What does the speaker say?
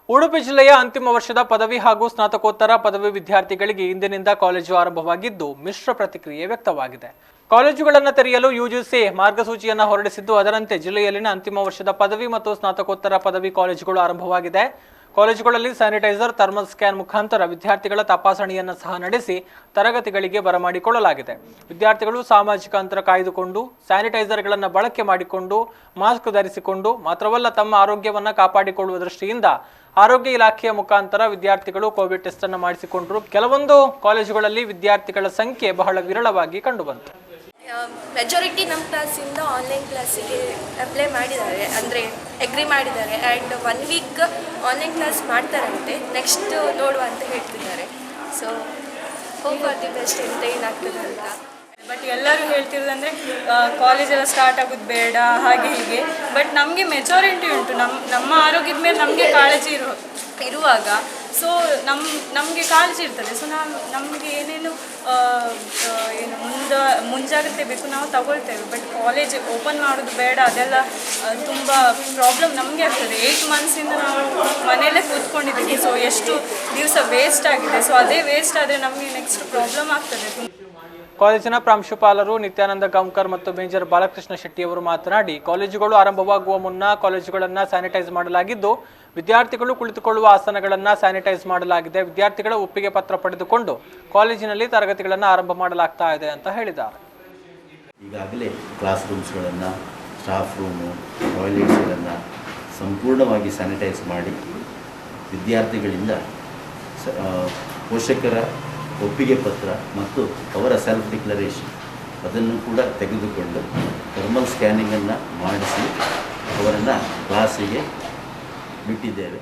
ಉಡುಪಿ ಜಿಲ್ಲೆಯ ಅಂತಿಮ ವರ್ಷದ ಪದವಿ ಹಾಗೂ ಸ್ನಾತಕೋತ್ತರ ಪದವಿ ವಿದ್ಯಾರ್ಥಿಗಳಿಗೆ ಇಂದಿನಿಂದ ಕಾಲೇಜು ಆರಂಭವಾಗಿದ್ದು ಮಿಶ್ರ ಪ್ರತಿಕ್ರಿಯೆ ವ್ಯಕ್ತವಾಗಿದೆ. ಕಾಲೇಜುಗಳನ್ನು ತೆರೆಯಲು ಯುಜಿಸಿ ಮಾರ್ಗಸೂಚಿಯನ್ನು ಹೊರಡಿಸಿದ್ದು ಅದರಂತೆ ಜಿಲ್ಲೆಯಲ್ಲಿನ ಅಂತಿಮ ವರ್ಷದ ಪದವಿ ಮತ್ತು ಸ್ನಾತಕೋತ್ತರ ಪದವಿ ಕಾಲೇಜುಗಳು ಆರಂಭವಾಗಿದೆ. ಕಾಲೇಜುಗಳಲ್ಲಿ ಸ್ಯಾನಿಟೈಸರ್, ಥರ್ಮಲ್ ಸ್ಕ್ಯಾನ್ ಮುಖಾಂತರ ವಿದ್ಯಾರ್ಥಿಗಳ ತಪಾಸಣೆಯನ್ನು ಸಹ ನಡೆಸಿ ತರಗತಿಗಳಿಗೆ ಬರಮಾಡಿಕೊಳ್ಳಲಾಗಿದೆ. ವಿದ್ಯಾರ್ಥಿಗಳು ಸಾಮಾಜಿಕ ಅಂತರ ಕಾಯ್ದುಕೊಂಡು ಸ್ಯಾನಿಟೈಸರ್ಗಳನ್ನು ಬಳಕೆ ಮಾಡಿಕೊಂಡು ಮಾಸ್ಕ್ ಧರಿಸಿಕೊಂಡು ಮಾತ್ರವಲ್ಲ ತಮ್ಮ ಆರೋಗ್ಯವನ್ನು ಕಾಪಾಡಿಕೊಳ್ಳುವ ದೃಷ್ಟಿಯಿಂದ ಆರೋಗ್ಯ ಇಲಾಖೆಯ ಮುಖಾಂತರ ವಿದ್ಯಾರ್ಥಿಗಳು ಕೋವಿಡ್ ಟೆಸ್ಟ್ ಅನ್ನು ಮಾಡಿಸಿಕೊಂಡರು. ಕೆಲವೊಂದು ಕಾಲೇಜುಗಳಲ್ಲಿ ವಿದ್ಯಾರ್ಥಿಗಳ ಸಂಖ್ಯೆ ಬಹಳ ವಿರಳವಾಗಿ ಕಂಡುಬಂತು. ಮೆಜಾರಿಟಿ ನಮ್ಮ ಕ್ಲಾಸಿಂದ ಆನ್ಲೈನ್ ಕ್ಲಾಸಿಗೆ ಅಪ್ಲೈ ಮಾಡಿದ್ದಾರೆ, ಅಂದರೆ ಎಗ್ರಿ ಮಾಡಿದ್ದಾರೆ. ಆ್ಯಂಡ್ 1 ವೀಕ್ ಆನ್ಲೈನ್ ಕ್ಲಾಸ್ ಮಾಡ್ತಾರಂತೆ, ನೆಕ್ಸ್ಟ್ ನೋಡುವ ಅಂತ ಹೇಳ್ತಿದ್ದಾರೆ. So hope for the best ಅಂತ ಏನಾಗ್ತದೆ ಅಂತ. ಬಟ್ ಎಲ್ಲರೂ ಹೇಳ್ತಿರೋದಂದರೆ ಕಾಲೇಜೆಲ್ಲ ಸ್ಟಾರ್ಟ್ ಆಗೋದು ಬೇಡ ಹಾಗೆ ಹೀಗೆ. ಬಟ್ ನಮಗೆ ಮೆಜಾರಿಟಿ ಉಂಟು, ನಮ್ಮ ಆರೋಗ್ಯದ ಮೇಲೆ ನಮಗೆ ಕಾಳಜಿ ಇರುವಾಗ ಸೊ ನಮಗೆ ಕಾಳಜಿ ಇರ್ತದೆ. ಸೊ ನಮಗೆ ಏನೇನು ಮುಂಜಾಗ್ರತೆ ಬೇಕು ನಾವು ತಗೊಳ್ತೇವೆ. ಬಟ್ ಕಾಲೇಜ್ ಓಪನ್ ಮಾಡೋದು ಬೇಡ, ಅದೆಲ್ಲ ತುಂಬ ಪ್ರಾಬ್ಲಮ್ ನಮಗೆ ಆಗ್ತದೆ. 8 ಮಂತ್ಸಿಂದ ನಾವು ಮನೆಯಲ್ಲೇ ಕೂತ್ಕೊಂಡಿದ್ದೀವಿ. ಸೊ ಎಷ್ಟು ದಿವಸ ವೇಸ್ಟ್ ಆಗಿದೆ. ಸೊ ಅದೇ ವೇಸ್ಟ್ ಆದರೆ ನಮಗೆ ನೆಕ್ಸ್ಟ್ ಪ್ರಾಬ್ಲಮ್ ಆಗ್ತದೆ. ಕಾಲೇಜಿನ ಪ್ರಾಂಶುಪಾಲರು ನಿತ್ಯಾನಂದ ಗಾಂವ್ಕರ್ ಮತ್ತು ಮೇಜರ್ ಬಾಲಕೃಷ್ಣ ಶೆಟ್ಟಿಯವರು ಮಾತನಾಡಿ, ಕಾಲೇಜುಗಳು ಆರಂಭವಾಗುವ ಮುನ್ನ ಕಾಲೇಜುಗಳನ್ನು ಸ್ಯಾನಿಟೈಸ್ ಮಾಡಲಾಗಿದ್ದು ವಿದ್ಯಾರ್ಥಿಗಳು ಕುಳಿತುಕೊಳ್ಳುವ ಆಸನಗಳನ್ನು ಸ್ಯಾನಿಟೈಸ್ ಮಾಡಲಾಗಿದೆ. ವಿದ್ಯಾರ್ಥಿಗಳ ಒಪ್ಪಿಗೆ ಪತ್ರ ಪಡೆದುಕೊಂಡು ಕಾಲೇಜಿನಲ್ಲಿ ತರಗತಿಗಳನ್ನು ಆರಂಭ ಮಾಡಲಾಗ್ತಾ ಇದೆ ಅಂತ ಹೇಳಿದ್ದಾರೆ. ಈಗಾಗಲೇ ಕ್ಲಾಸ್ ರೂಮ್ಸ್ಗಳನ್ನು, ಸ್ಟಾಫ್ ರೂಮು, ಟಾಯ್ಲೆಟ್ಸ್ಗಳನ್ನು ಸಂಪೂರ್ಣವಾಗಿ ಸ್ಯಾನಿಟೈಸ್ ಮಾಡಿ ವಿದ್ಯಾರ್ಥಿಗಳಿಂದ ಪೋಷಕರ ಒಪ್ಪಿಗೆ ಪತ್ರ ಮತ್ತು ಅವರ ಸೆಲ್ಫ್ ಡಿಕ್ಲರೇಷನ್ ಅದನ್ನು ಕೂಡ ತೆಗೆದುಕೊಂಡು ಥರ್ಮಲ್ ಸ್ಕ್ಯಾನಿಂಗನ್ನು ಮಾಡಿಸಿ ಅವರನ್ನು ಕ್ಲಾಸಿಗೆ ಬಿಟ್ಟಿದ್ದೇವೆ.